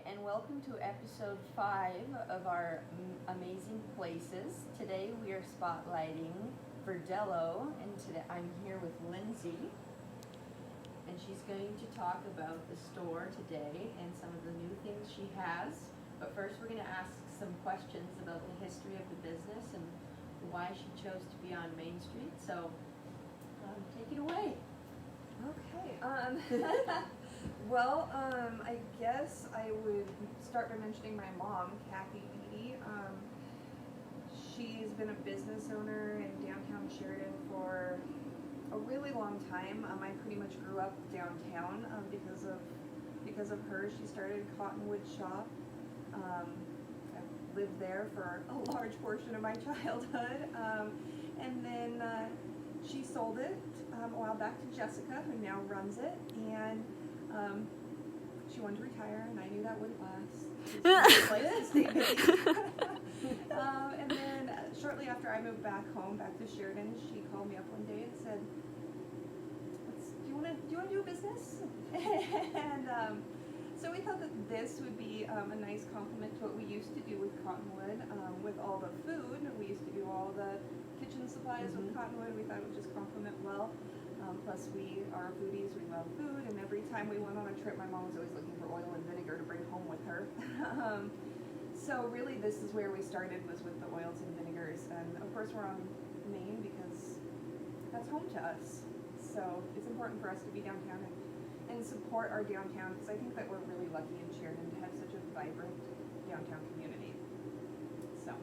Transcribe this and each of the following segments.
and welcome to episode 5 of our aMAYzing places. Today we are spotlighting Verdello, and today I'm here with Lindsay, and she's going to talk about the store today and some of the new things she has. But first we're going to ask some questions about the history of the business and why she chose to be on Main Street. So take it away. Okay. Well, I guess I would start by mentioning my mom, Kathy Beatty. She's been a business owner in downtown Sheridan for a really long time. I pretty much grew up downtown because of her. She started a cottonwood shop. I lived there for a large portion of my childhood, and then she sold it a while back to Jessica, who now runs it, and she wanted to retire, and I knew that wouldn't last. She's to stay busy. And then shortly after I moved back home, back to Sheridan, she called me up one day and said, "Do you want to do a business?" And so we thought that this would be a nice complement to what we used to do with cottonwood, with all the food. We used to do all the kitchen supplies with cottonwood. We thought it would just complement well. Plus we are foodies, we love food, and every time we went on a trip, my mom was always looking for oil and vinegar to bring home with her. So really this is where we started, was with the oils and vinegars, and of course we're on Main because that's home to us. So it's important for us to be downtown and support our downtown, because I think that we're really lucky in Sheridan to have such a vibrant downtown community. So.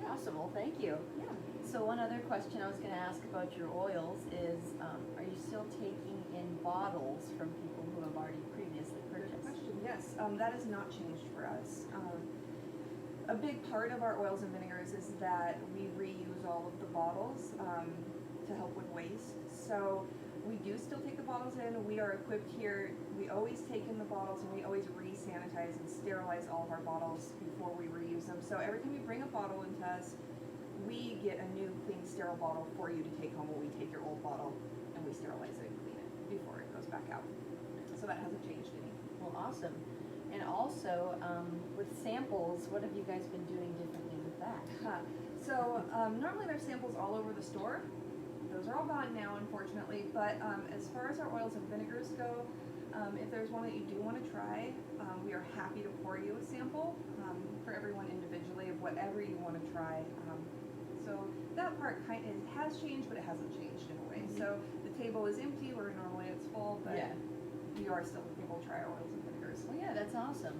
Awesome, well thank you. Yeah. So one other question I was going to ask about your oils is, are you still taking in bottles from people who have already previously purchased? Good question. Yes, that has not changed for us. A big part of our oils and vinegars is that we reuse all of the bottles to help with waste. So we do still take the bottles in. We are equipped here. We always take in the bottles, and we always re-sanitize and sterilize all of our bottles before we reuse them. So every time you bring a bottle into us, we get a new clean sterile bottle for you to take home, where we take your old bottle and we sterilize it and clean it before it goes back out. So that hasn't changed any. Well, awesome. And also, with samples, what have you guys been doing differently with that? So normally there's samples all over the store. Those are all gone now, unfortunately. But as far as our oils and vinegars go, if there's one that you do want to try, we are happy to pour you a sample for everyone individually of whatever you want to try. So that part has changed, but it hasn't changed in a way. So the table is empty where normally it's full, but yeah, we are still able to try our oils and vinegars. Well, yeah, that's awesome.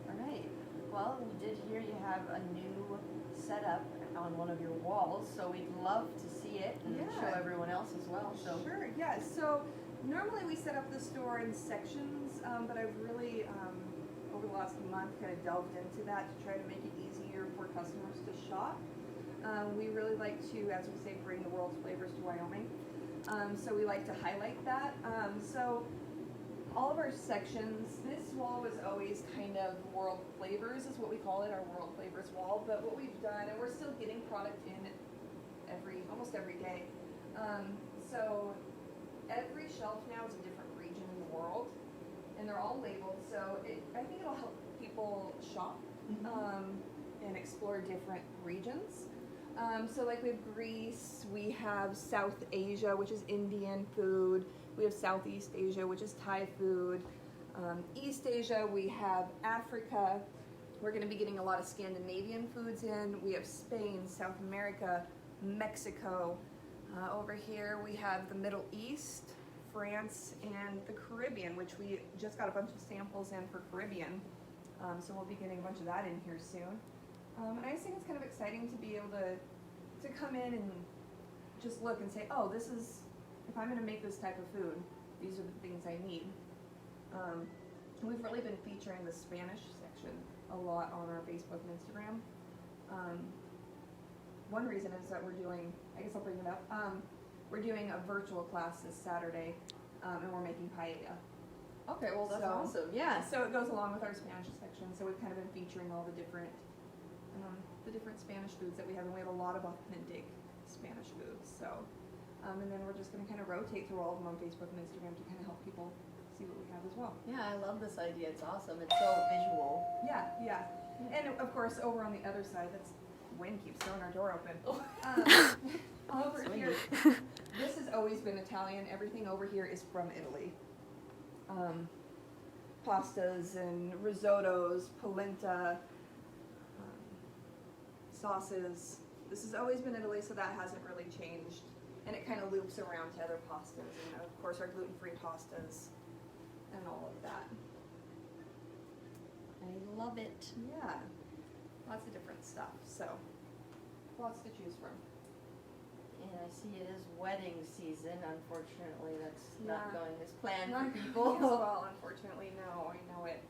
All right. Well, we did hear you have a new setup on one of your walls, so we'd love to see it and show everyone else as well. So sure, yeah. So normally we set up the store in sections, but I've really over the last month kind of delved into that to try to make it easier for customers to shop. We really like to, as we say, bring the world's flavors to Wyoming. So we like to highlight that. So all of our sections, this wall was always kind of world flavors is what we call it, our world flavors wall. But what we've done, and we're still getting product in almost every day. So every shelf now is a different region in the world, and they're all labeled. So I think it'll help people shop and explore different regions. So like we have Greece, we have South Asia, which is Indian food, we have Southeast Asia, which is Thai food, East Asia, we have Africa, we're going to be getting a lot of Scandinavian foods in, we have Spain, South America, Mexico, over here we have the Middle East, France, and the Caribbean, which we just got a bunch of samples in for Caribbean, so we'll be getting a bunch of that in here soon. And I just think it's kind of exciting to be able to come in and just look and say, oh, this is, if I'm going to make this type of food, these are the things I need. We've really been featuring the Spanish section a lot on our Facebook and Instagram. One reason is that we're doing, I guess I'll bring it up, we're doing a virtual class this Saturday, and we're making paella. Okay, well that's awesome. Yeah. So it goes along with our Spanish section. So we've kind of been featuring all the different Spanish foods that we have, and we have a lot of authentic Spanish foods. So, and then we're just going to kind of rotate through all of them on Facebook and Instagram to kind of help people see what we have as well. Yeah, I love this idea. It's awesome. It's so visual. Yeah, yeah. And of course, over on the other side, that's wind keeps throwing our door open. Over here, this has always been Italian. Everything over here is from Italy. Pastas and risottos, polenta, sauces. This has always been Italy, so that hasn't really changed. And it kind of loops around to other pastas, and of course our gluten-free pastas and all of that. I love it. Yeah, lots of different stuff, so lots to choose from. And I see it is wedding season. Unfortunately, that's not Yeah. going as planned Not for people. as well, unfortunately, no, I know it.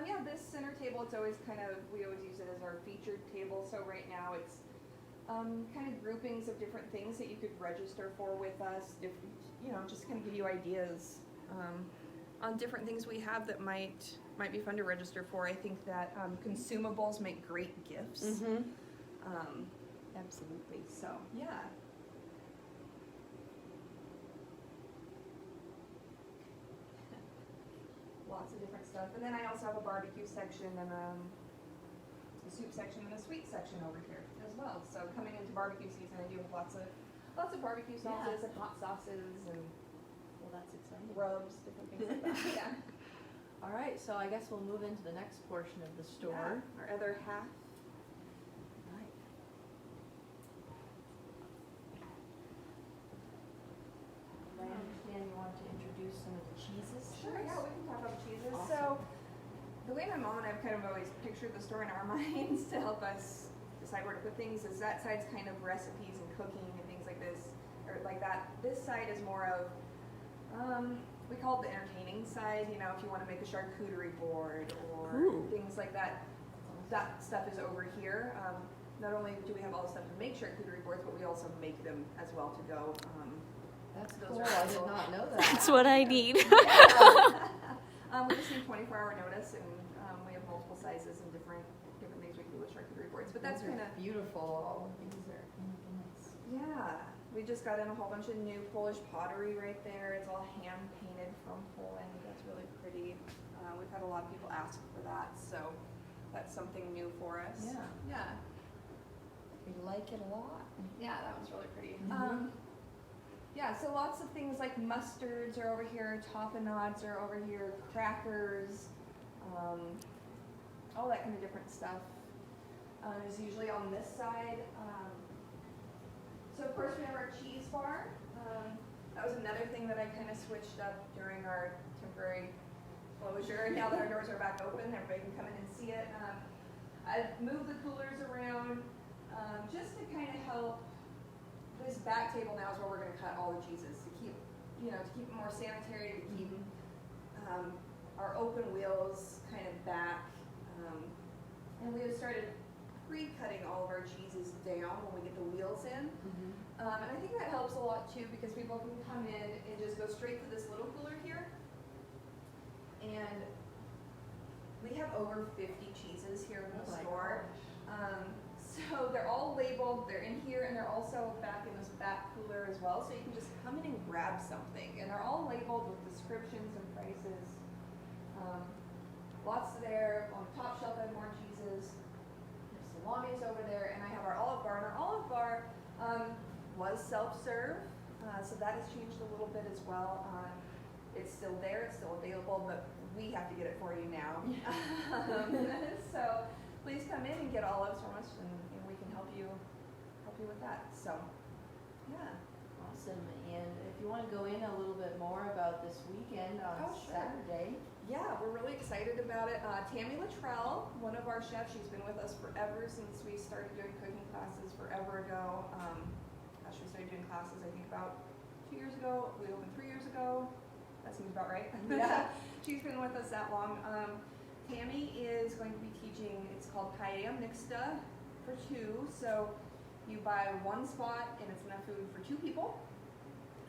Yeah, this center table, it's always we always use it as our featured table, so right now it's kind of groupings of different things that you could register for with us, different, just kind of give you ideas on different things we have that might be fun to register for. I think that consumables make great gifts. Mm-hmm. Absolutely. So, yeah. Lots of different stuff. And then I also have a barbecue section and a soup section and a sweet section over here as well. So coming into barbecue season, I do have lots of barbecue sauces and hot sauces and Well, that's exciting. rubs, different things like that. Yeah. All right, so I guess we'll move into the next portion of the store. Yeah, our other half. Right. I understand you want to introduce some of the cheeses. Sure, yeah, we can talk about cheeses. Awesome. So, the way my mom and I have kind of always pictured the store in our minds to help us decide where to put things is that side's kind of recipes and cooking and things like this, or like that. This side is more of, we call it the entertaining side, if you want to make a charcuterie board or Ooh. things like that. That stuff is over here. Not only do we have all the stuff to make charcuterie boards, but we also make them as well to go. That's Those cool. are I did also- not know that. That's what I need. We just need 24-hour notice, and we have multiple sizes and different things we can do with charcuterie boards. But that's Those are kind of beautiful. All of these are nice. yeah. We just got in a whole bunch of new Polish pottery right there. It's all hand painted from Poland. That's really pretty. We've had a lot of people ask for that, so that's something new for us. Yeah. Yeah. We like it a lot. Yeah, that one's really pretty. Mhm. Yeah, so lots of things like mustards are over here, tapenades are over here, crackers, all that kind of different stuff is usually on this side. So of course we have our cheese bar. That was another thing that I kind of switched up during our temporary closure. Now that our doors are back open, everybody can come in and see it. I've moved the coolers around just to kind of help. This back table now is where we're going to cut all the cheeses to keep it more sanitary, to keep our open wheels kind of back. And we have started pre-cutting all of our cheeses down when we get the wheels in. Mm-hmm. And I think that helps a lot too, because people can come in and just go straight to this little cooler here. And we have over 50 cheeses here in the store. So they're all labeled, they're in here, and they're also back in this back cooler as well, so you can just come in and grab something. And they're all labeled with descriptions and prices. Lots there. On the top shelf I have more cheeses. There's salamis over there, and I have our olive bar. And our olive bar was self-serve, so that has changed a little bit as well. It's still there, it's still available, but we have to get it for you now. So please come in and get olives from us, and we can help you with that. So, yeah. Awesome. And if you want to go in a little bit more about this weekend on Oh, sure. Saturday. Yeah, we're really excited about it. Tammy Luttrell, one of our chefs, she's been with us forever since we started doing cooking classes forever ago. We started doing classes, I think, about 2 years ago. We opened 3 years ago. That seems about right. Yeah. She's been with us that long. Tammy is going to be teaching, it's called paella mixta for two. So you buy one spot and it's enough food for 2 people.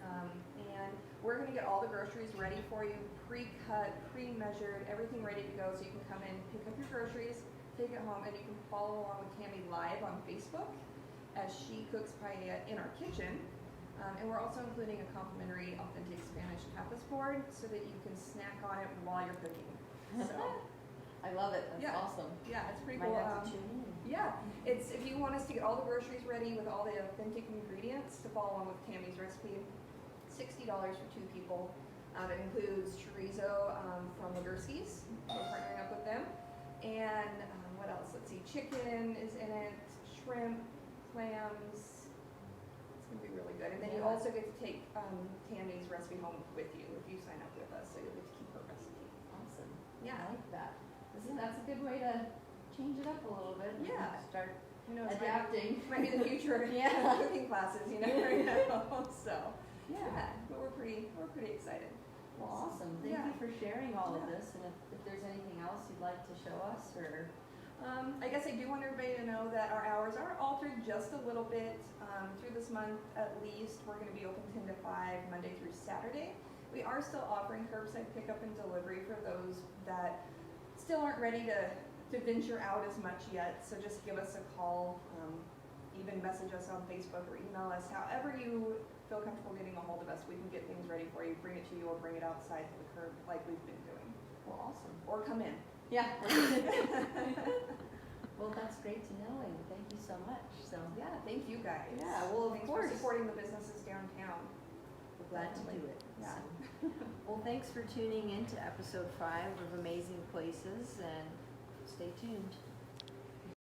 And we're going to get all the groceries ready for you, pre-cut, pre-measured, everything ready to go, so you can come in, pick up your groceries, take it home, and you can follow along with Tammy live on Facebook as she cooks paella in our kitchen. And we're also including a complimentary authentic Spanish tapas board so that you can snack on it while you're cooking. So, I love it. That's Yeah. awesome. yeah, it's pretty Might cool. have to tune in. Yeah, it's if you want us to get all the groceries ready with all the authentic ingredients to follow along with Tammy's recipe, $60 for 2 people. It includes chorizo from Ligursky's. We're partnering up with them. And what else? Let's see, chicken is in it, shrimp, clams. It's gonna be really good. And then you Yeah. also get to take Tammy's recipe home with you if you sign up with us, so you'll get to keep her recipe. Awesome. Yeah. I like that. That's a good way to change it up a little bit. And Yeah. start Who knows? adapting. Might be the future of Yeah. cooking classes, you never know. So Yeah. but we're pretty excited. Well, awesome. Thank Yeah. you for sharing all of Yeah. this. And if there's anything else you'd like to show us, or I guess I do want everybody to know that our hours are altered just a little bit. Through this month at least, we're going to be open 10 to 5 Monday through Saturday. We are still offering curbside pickup and delivery for those that still aren't ready to venture out as much yet. So just give us a call, even message us on Facebook or email us. However you feel comfortable getting a hold of us, we can get things ready for you, bring it to you, or bring it outside to the curb like we've been doing. well, awesome. Or come in. Yeah. Well, that's great to know, and thank you so much. So Yeah, thank you guys. Yeah, well, of Thanks course. for supporting the businesses downtown. we're glad to do Definitely. it. Yeah. So. Well, thanks for tuning in to episode 5 of aMAYzing Places, and stay tuned.